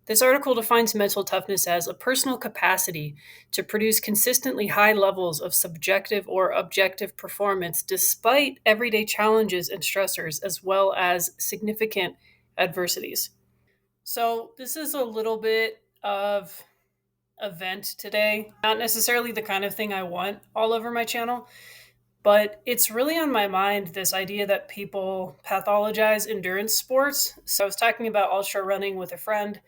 This article defines mental toughness as a personal capacity to produce consistently high levels of subjective or objective performance despite everyday challenges and stressors, as well as significant adversities. So, this is a little bit of a vent today. Not necessarily the kind of thing I want all over my channel, but it's really on my mind this idea that people pathologize endurance sports. So, I was talking about ultra running with a friend,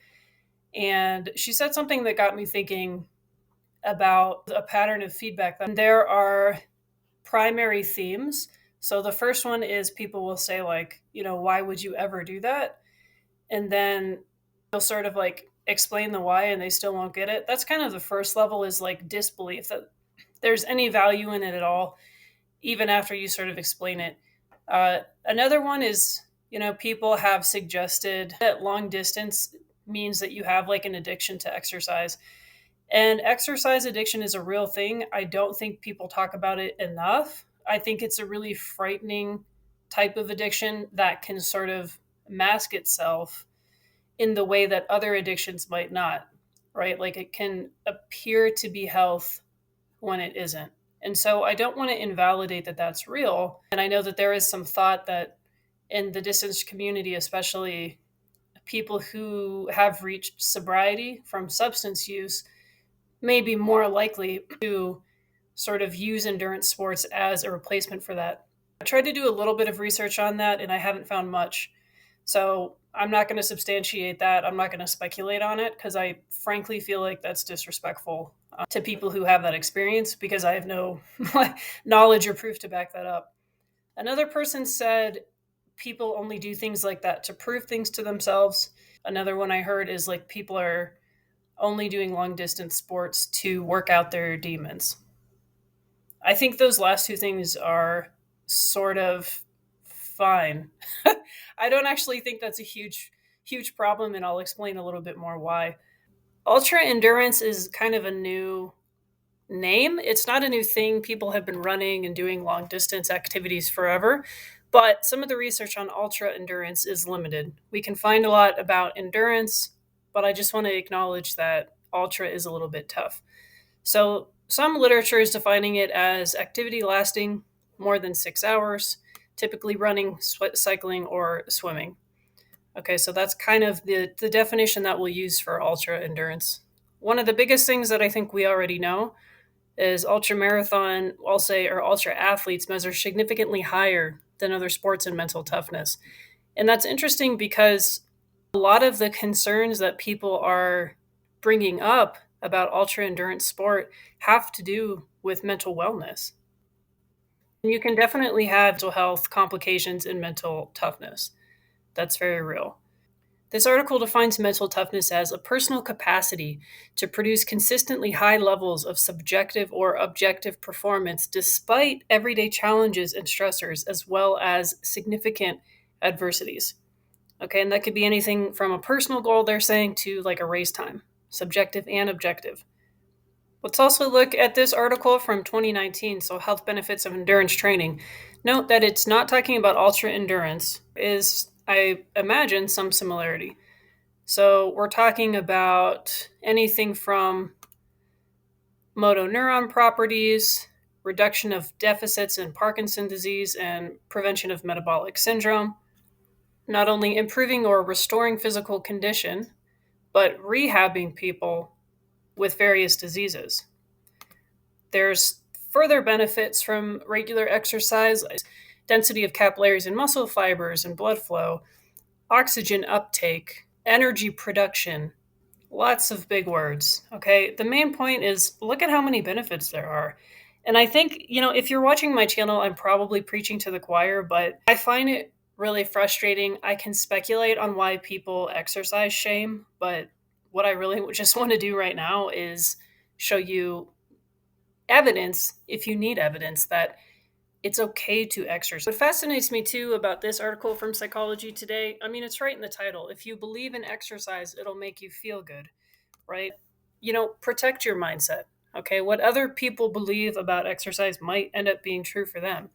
and she said something that got me thinking about a pattern of feedback. There are primary themes. So the first one is people will say, like, why would you ever do that? And then they'll sort of like explain the why and they still won't get it. That's kind of the first level, is like disbelief that there's any value in it at all, even after you sort of explain it. Another one is, people have suggested that long distance means that you have like an addiction to exercise. And exercise addiction is a real thing. I don't think people talk about it enough. I think it's a really frightening type of addiction that can sort of mask itself in the way that other addictions might not, right? Like it can appear to be health when it isn't. And so I don't want to invalidate that that's real. And I know that there is some thought that in the distance community, especially people who have reached sobriety from substance use, may be more likely to sort of use endurance sports as a replacement for that. I tried to do a little bit of research on that and I haven't found much. So I'm not going to substantiate that. I'm not going to speculate on it because I frankly feel like that's disrespectful to people who have that experience, because I have no knowledge or proof to back that up. Another person said people only do things like that to prove things to themselves. Another one I heard is like people are only doing long distance sports to work out their demons. I think those last two things are sort of fine. I don't actually think that's a huge problem, and I'll explain a little bit more why. Ultra endurance is kind of a new name. It's not a new thing. People have been running and doing long distance activities forever, but some of the research on ultra endurance is limited. We can find a lot about endurance, but I just want to acknowledge that ultra is a little bit tough. So, some literature is defining it as activity lasting more than 6 hours, typically running, cycling, or swimming. Okay, so that's kind of the definition that we'll use for ultra endurance. One of the biggest things that I think we already know is ultra marathon, I'll say, or ultra athletes measure significantly higher than other sports in mental toughness. And that's interesting because a lot of the concerns that people are bringing up about ultra endurance sport have to do with mental wellness. And you can definitely have mental health complications in mental toughness. That's very real. This article defines mental toughness as a personal capacity to produce consistently high levels of subjective or objective performance despite everyday challenges and stressors, as well as significant adversities. Okay, and that could be anything from a personal goal, they're saying, to like a race time, subjective and objective. Let's also look at this article from 2019, so health benefits of endurance training. Note that it's not talking about ultra endurance, is, I imagine, some similarity. So we're talking about anything from motor neuron properties, reduction of deficits in Parkinson's disease, and prevention of metabolic syndrome. Not only improving or restoring physical condition, but rehabbing people with various diseases. There's further benefits from regular exercise: density of capillaries and muscle fibers and blood flow, oxygen uptake, energy production. Lots of big words. Okay. The main point is look at how many benefits there are. And I think, if you're watching my channel, I'm probably preaching to the choir, but I find it really frustrating. I can speculate on why people exercise shame, but what I really just want to do right now is show you evidence, if you need evidence, that it's okay to exercise. What fascinates me too about this article from Psychology Today, I mean, it's right in the title. If you believe in exercise, it'll make you feel good, right? Protect your mindset. Okay. What other people believe about exercise might end up being true for them.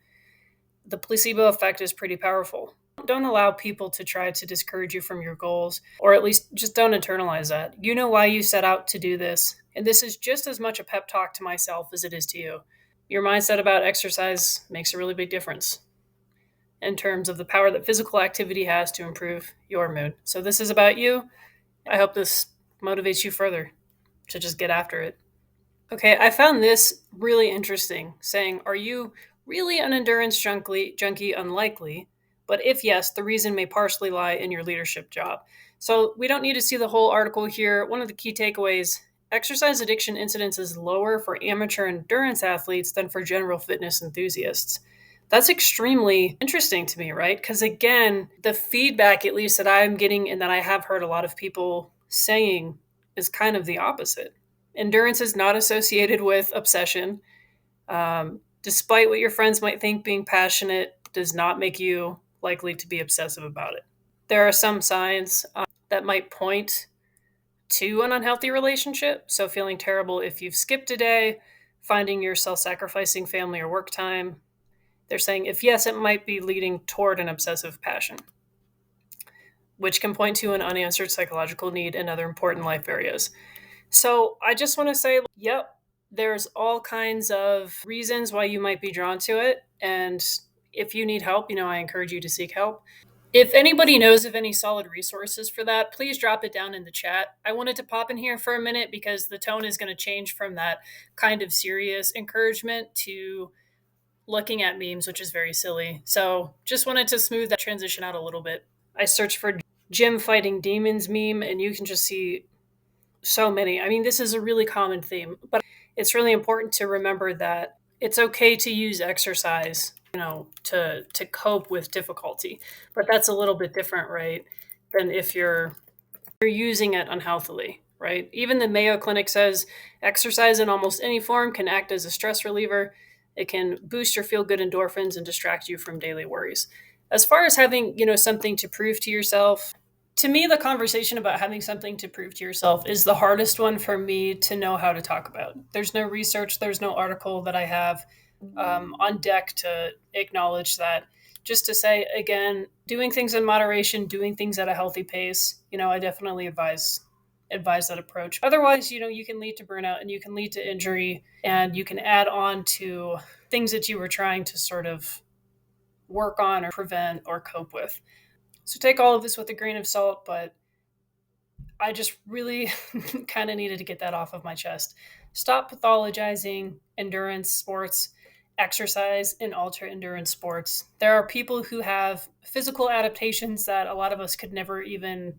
The placebo effect is pretty powerful. Don't allow people to try to discourage you from your goals, or at least just don't internalize that. You know why you set out to do this. And this is just as much a pep talk to myself as it is to you. Your mindset about exercise makes a really big difference in terms of the power that physical activity has to improve your mood. So, this is about you. I hope this motivates you further to just get after it. Okay, I found this really interesting saying, are you really an endurance junkie? Unlikely. But if yes, the reason may partially lie in your leadership job. So we don't need to see the whole article here. One of the key takeaways: exercise addiction incidence is lower for amateur endurance athletes than for general fitness enthusiasts. That's extremely interesting to me, right? Because again, the feedback, at least that I'm getting and that I have heard a lot of people saying, is kind of the opposite. Endurance is not associated with obsession. Despite what your friends might think, being passionate does not make you likely to be obsessive about it. There are some signs that might point to an unhealthy relationship. So, feeling terrible if you've skipped a day, finding yourself sacrificing family or work time. They're saying if yes, it might be leading toward an obsessive passion, which can point to an unanswered psychological need in other important life areas. So I just want to say, yep, there's all kinds of reasons why you might be drawn to it. And if you need help, I encourage you to seek help. If anybody knows of any solid resources for that, please drop it down in the chat. I wanted to pop in here for a minute because the tone is going to change from that kind of serious encouragement to looking at memes, which is very silly. So just wanted to smooth that transition out a little bit. I searched for Jim fighting demons meme, and you can just see so many. I mean, this is a really common theme, but it's really important to remember that it's okay to use exercise, to cope with difficulty. But that's a little bit different, right? Than if you're using it unhealthily, right? Even the Mayo Clinic says exercise in almost any form can act as a stress reliever. It can boost your feel good endorphins and distract you from daily worries. As far as having, something to prove to yourself, to me, the conversation about having something to prove to yourself is the hardest one for me to know how to talk about. There's no research, there's no article that I have on deck to acknowledge that. Just to say, again, doing things in moderation, doing things at a healthy pace, I definitely advise that approach. Otherwise, you can lead to burnout and you can lead to injury, and you can add on to things that you were trying to sort of work on or prevent or cope with. So take all of this with a grain of salt, but I just really kind of needed to get that off of my chest. Stop pathologizing endurance sports, exercise, and ultra endurance sports. There are people who have physical adaptations that a lot of us could never even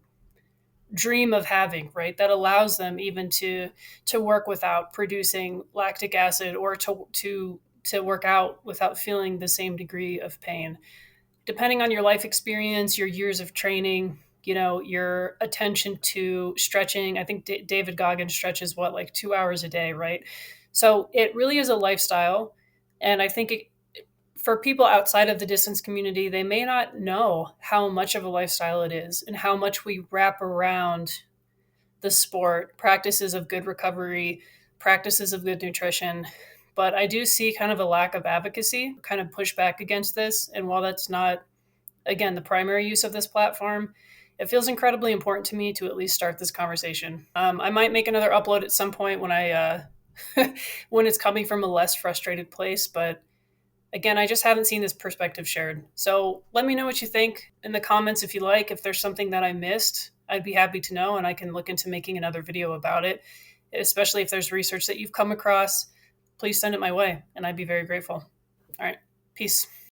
dream of having, right? That allows them even to work without producing lactic acid, or to work out without feeling the same degree of pain. Depending on your life experience, your years of training, your attention to stretching. I think David Goggins stretches like 2 hours a day, right? So it really is a lifestyle. And I think for people outside of the distance community, they may not know how much of a lifestyle it is and how much we wrap around the sport, practices of good recovery, practices of good nutrition. But I do see kind of a lack of advocacy, kind of push back against this. And while that's not, again, the primary use of this platform, it feels incredibly important to me to at least start this conversation. I might make another upload at some point when when it's coming from a less frustrated place, but again, I just haven't seen this perspective shared. So let me know what you think in the comments if you like. If there's something that I missed, I'd be happy to know, and I can look into making another video about it, especially if there's research that you've come across. Please send it my way, and I'd be very grateful. All right, peace.